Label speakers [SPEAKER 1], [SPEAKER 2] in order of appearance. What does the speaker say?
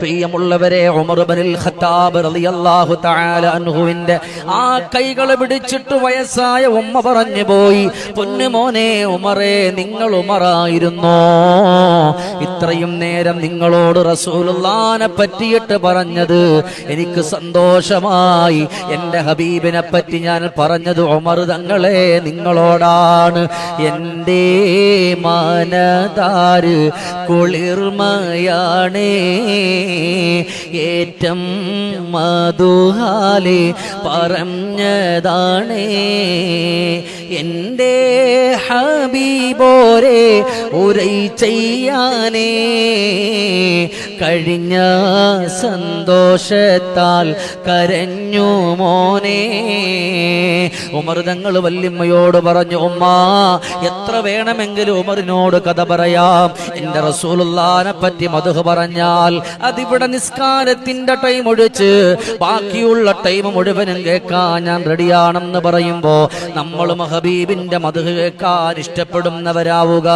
[SPEAKER 1] പ്രിയമുള്ളവരെ, ഉമർ ഇബ്നുൽ ഖത്താബ് റളിയല്ലാഹു തആല അൻഹുവിന്റെ ആ കൈകൾ പിടിച്ചിട്ട് വയസ്സായ ഉമ്മ പറഞ്ഞു പോയി, പൊന്നുമോനെ ഉമറേ, നിങ്ങൾ ഉമറായിരുന്നോ? ഇത്രയും നേരം നിങ്ങളോട് റസൂലുള്ളാഹിനെ പറ്റിയിട്ട് പറഞ്ഞത് എനിക്ക് സന്തോഷമായി. എൻ്റെ ഹബീബിനെ പറ്റി ഞാൻ പറഞ്ഞത് ഉമർ തങ്ങളെ നിങ്ങളോടാണ്. എൻ്റെ മനതാര് കുളിർമയാണേ, ഏറ്റം മധുഹാലി പറഞ്ഞതാണേ, എൻ്റെ ഹബീബോരെ ഉരൈ ചെയ്യാനേ കഴിഞ്ഞ സന്തോഷത്താൽ കരഞ്ഞു മോനെ. ഉമർ തങ്ങൾ വല്യമ്മയോട് പറഞ്ഞു, ഉമ്മ എത്ര വേണമെങ്കിലും ഉമറിനോട് കഥ പറയാം. എൻ്റെ റസൂലുള്ളാഹിനെ പറ്റി മദ്ഹ് പറഞ്ഞാൽ അതിവിടെ നിസ്കാരത്തിന്റെ ടൈം ഒഴിച്ച് ബാക്കിയുള്ള ടൈം മുഴുവനും കേൾക്കാൻ ഞാൻ റെഡിയാണെന്ന് പറയുമ്പോ നമ്മളും ഹബീബിന്റെ മദ്ഹ് കേൾക്കാൻ ഇഷ്ടപ്പെടുന്നവരാവുക.